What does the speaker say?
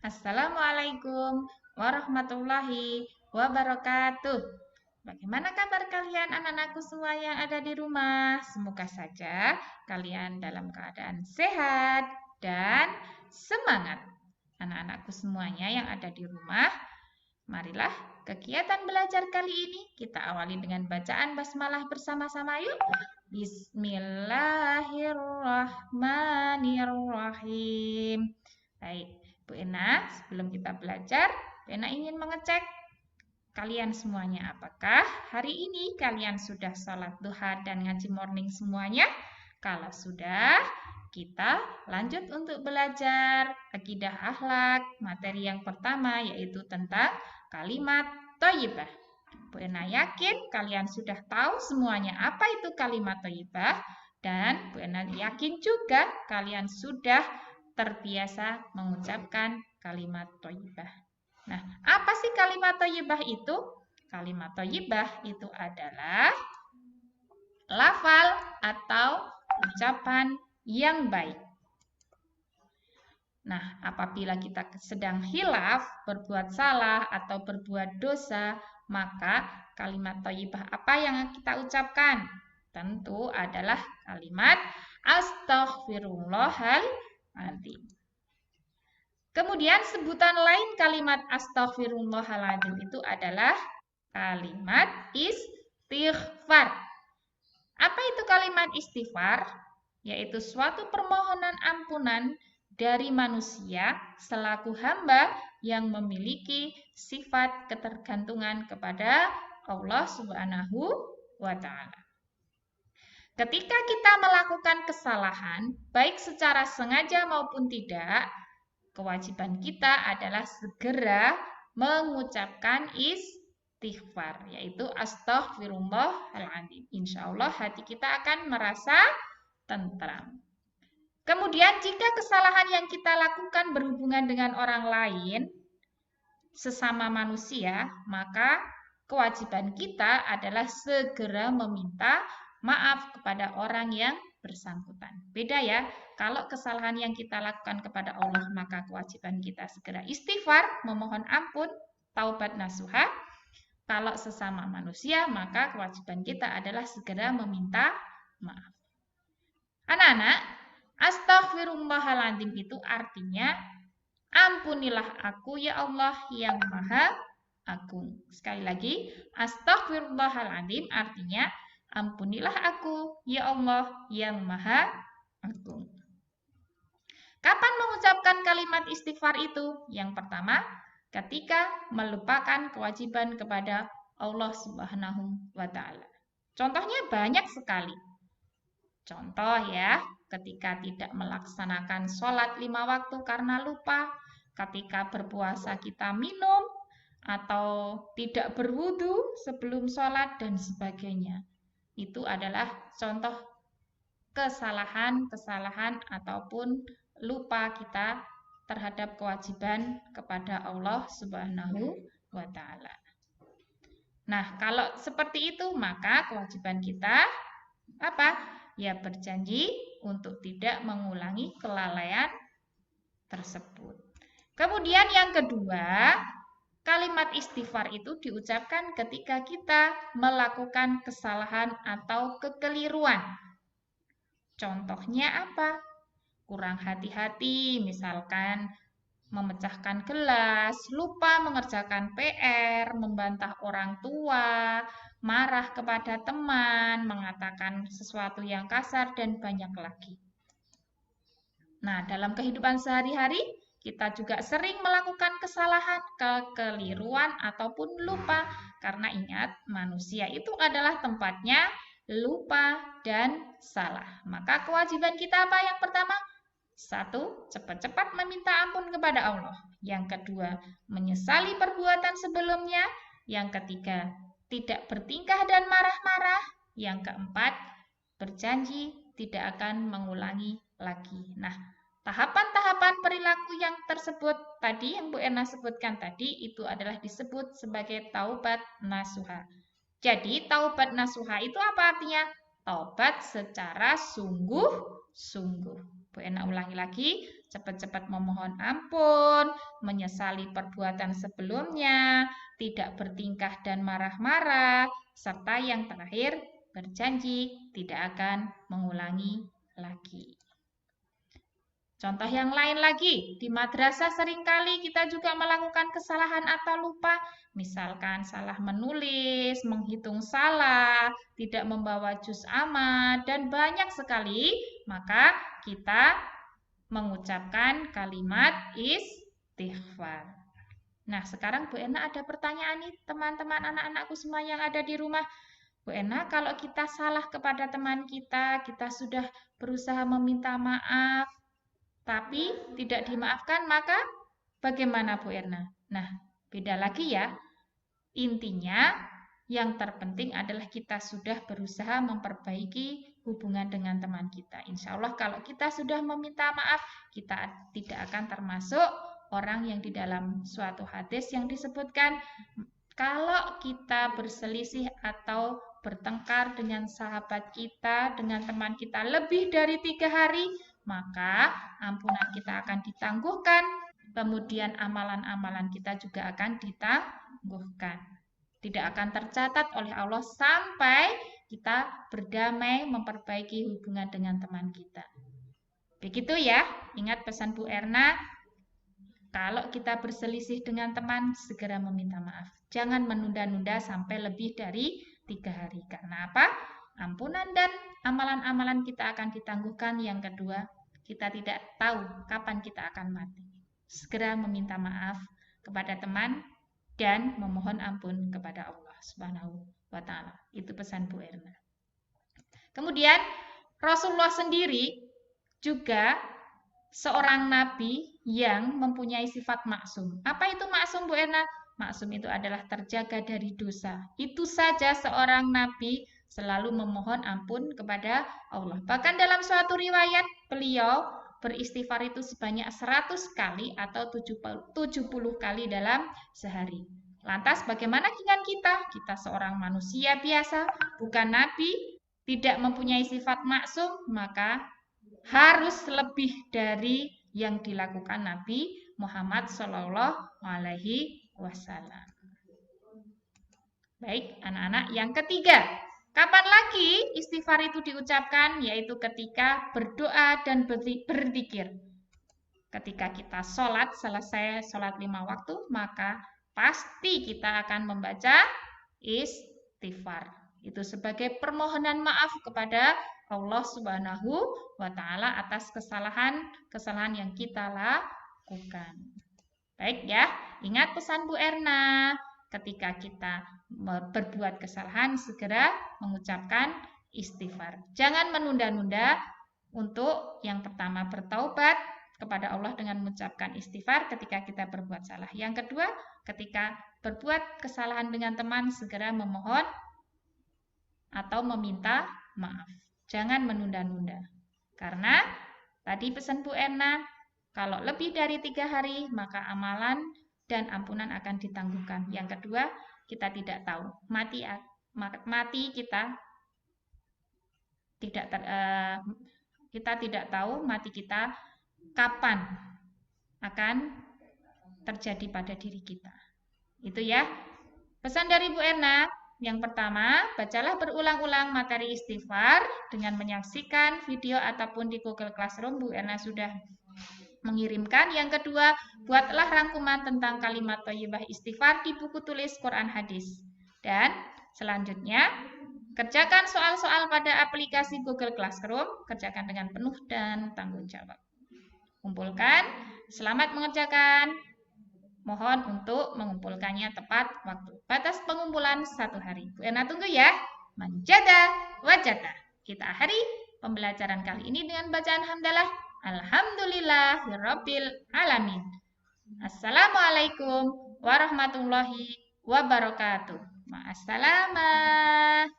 Assalamualaikum warahmatullahi wabarakatuh. Bagaimana kabar kalian anak-anakku semua yang ada di rumah? Semoga saja kalian dalam keadaan sehat dan semangat. Anak-anakku semuanya yang ada di rumah, marilah kegiatan belajar kali ini kita awali dengan bacaan basmalah bersama-sama yuk. Bismillahirrahmanirrahim. Baik, Bu Ena, sebelum kita belajar, Bu Ena ingin mengecek kalian semuanya. Apakah hari ini kalian sudah sholat duha dan ngaji morning semuanya? Kalau sudah, kita lanjut untuk belajar akidah akhlak. Materi yang pertama yaitu tentang kalimat thayyibah. Bu Ena yakin kalian sudah tahu semuanya apa itu kalimat thayyibah dan Bu Ena yakin juga kalian sudah terbiasa mengucapkan kalimat thayyibah. Nah, apa sih kalimat thayyibah itu? Kalimat thayyibah itu adalah lafal atau ucapan yang baik. Nah, apabila kita sedang khilaf, berbuat salah atau berbuat dosa, maka kalimat thayyibah apa yang kita ucapkan? Tentu adalah kalimat astaghfirullahaladzim. Kemudian sebutan lain kalimat astaghfirullahaladzim itu adalah kalimat istighfar. Apa itu kalimat istighfar? Yaitu suatu permohonan ampunan dari manusia selaku hamba yang memiliki sifat ketergantungan kepada Allah Subhanahu wa Ta'ala. Ketika kita melakukan kesalahan, baik secara sengaja maupun tidak, kewajiban kita adalah segera mengucapkan istighfar, yaitu astaghfirullahaladzim. Insya Allah hati kita akan merasa tentram. Kemudian jika kesalahan yang kita lakukan berhubungan dengan orang lain, sesama manusia, maka kewajiban kita adalah segera meminta maaf kepada orang yang bersangkutan. Beda ya, kalau kesalahan yang kita lakukan kepada Allah, maka kewajiban kita segera istighfar, memohon ampun, taubat nasuha. Kalau sesama manusia, maka kewajiban kita adalah segera meminta maaf. Anak-anak, astaghfirullahaladzim itu artinya ampunilah aku ya Allah yang maha agung. Sekali lagi, astaghfirullahaladzim artinya ampunilah aku ya Allah yang maha agung. Kapan mengucapkan kalimat istighfar itu? Yang pertama, ketika melupakan kewajiban kepada Allah Subhanahu wa Ta'ala. Contohnya banyak sekali. Contoh ya, ketika tidak melaksanakan sholat 5 waktu karena lupa, ketika berpuasa kita minum, atau tidak berwudu sebelum sholat, dan sebagainya. Itu adalah contoh kesalahan-kesalahan ataupun lupa kita terhadap kewajiban kepada Allah Subhanahu wa Ta'ala. Nah, kalau seperti itu, maka kewajiban kita apa? Ya, berjanji untuk tidak mengulangi kelalaian tersebut. Kemudian yang kedua, kalimat istighfar itu diucapkan ketika kita melakukan kesalahan atau kekeliruan. Contohnya apa? Kurang hati-hati, misalkan memecahkan gelas, lupa mengerjakan PR, membantah orang tua, marah kepada teman, mengatakan sesuatu yang kasar, dan banyak lagi. Nah, dalam kehidupan sehari-hari, kita juga sering melakukan kesalahan, kekeliruan, ataupun lupa. Karena ingat, manusia itu adalah tempatnya lupa dan salah. Maka kewajiban kita apa yang pertama? 1. Cepat-cepat meminta ampun kepada Allah. Yang kedua, menyesali perbuatan sebelumnya. Yang ketiga, tidak bertingkah dan marah-marah. Yang keempat, berjanji tidak akan mengulangi lagi. Nah, tahapan-tahapan perilaku yang tersebut tadi, yang Bu Erna sebutkan tadi, itu adalah disebut sebagai taubat nasuha. Jadi, taubat nasuha itu apa artinya? Taubat secara sungguh-sungguh. Bu Erna ulangi lagi. cepat-cepat memohon ampun, menyesali perbuatan sebelumnya, tidak bertingkah dan marah-marah, serta yang terakhir berjanji tidak akan mengulangi lagi. Contoh yang lain lagi, di madrasah seringkali kita juga melakukan kesalahan atau lupa. Misalkan salah menulis, menghitung salah, tidak membawa juz amad, dan banyak sekali. Maka kita mengucapkan kalimat istighfar. Nah, sekarang Bu Erna ada pertanyaan nih, teman-teman anak-anakku semua yang ada di rumah. Bu Erna, kalau kita salah kepada teman kita sudah berusaha meminta maaf, tapi tidak dimaafkan, maka bagaimana Bu Erna? Nah, beda lagi ya. Intinya, yang terpenting adalah kita sudah berusaha memperbaiki hubungan dengan teman kita. Insya Allah kalau kita sudah meminta maaf, kita tidak akan termasuk orang yang di dalam suatu hadis yang disebutkan, kalau kita berselisih atau bertengkar dengan sahabat kita, dengan teman kita lebih dari 3 hari, maka ampunan kita akan ditangguhkan, kemudian amalan-amalan kita juga akan ditangguhkan. Tidak akan tercatat oleh Allah sampai kita berdamai memperbaiki hubungan dengan teman kita. Begitu ya, ingat pesan Bu Erna, kalau kita berselisih dengan teman, segera meminta maaf. Jangan menunda-nunda sampai lebih dari 3 hari. Karena apa? Ampunan dan amalan-amalan kita akan ditangguhkan. Yang kedua, kita tidak tahu kapan kita akan mati. Segera meminta maaf kepada teman dan memohon ampun kepada Allah Subhanahu wa Ta'ala. Itu pesan Bu Erna. Kemudian Rasulullah sendiri juga seorang nabi yang mempunyai sifat maksum. Apa itu maksum, Bu Erna? Maksum itu adalah terjaga dari dosa. Itu saja seorang nabi selalu memohon ampun kepada Allah. Bahkan dalam suatu riwayat beliau beristighfar itu sebanyak 100 kali atau 70 kali dalam sehari. Lantas bagaimana dengan kita? Kita seorang manusia biasa, bukan nabi, tidak mempunyai sifat maksum, maka harus lebih dari yang dilakukan Nabi Muhammad Shallallahu Alaihi Wasallam. Baik, anak-anak, yang ketiga, kapan lagi istighfar itu diucapkan? Yaitu ketika berdoa dan berzikir. Ketika kita selesai sholat 5 waktu, maka pasti kita akan membaca istighfar. Itu sebagai permohonan maaf kepada Allah Subhanahu wa Ta'ala atas kesalahan yang kita lakukan. Baik ya, ingat pesan Bu Erna. Ketika kita berbuat kesalahan, segera mengucapkan istighfar. Jangan menunda-nunda untuk yang pertama bertaubat kepada Allah dengan mengucapkan istighfar ketika kita berbuat salah. Yang kedua, ketika berbuat kesalahan dengan teman, segera memohon atau meminta maaf. Jangan menunda-nunda. Karena tadi pesan Bu Erna, kalau lebih dari 3 hari, maka amalan dan ampunan akan ditangguhkan. Yang kedua, kita tidak tahu mati kita tidak tahu mati kita kapan akan terjadi pada diri kita. Itu ya. Pesan dari Bu Erna. Yang pertama, bacalah berulang-ulang materi istighfar dengan menyaksikan video ataupun di Google Classroom. Bu Erna sudah mengirimkan. Yang kedua, buatlah rangkuman tentang kalimat thayyibah istighfar di buku tulis Quran Hadis. Dan selanjutnya, kerjakan soal-soal pada aplikasi Google Classroom. Kerjakan dengan penuh dan tanggung jawab. Kumpulkan, selamat mengerjakan. Mohon untuk mengumpulkannya tepat waktu. Batas pengumpulan 1 hari. Bu Erna tunggu ya. Manjada wajada. Kita akhiri pembelajaran kali ini dengan bacaan hamdalah. Alhamdulillahirabbil alamin. Assalamualaikum warahmatullahi wabarakatuh. Ma'assalamah.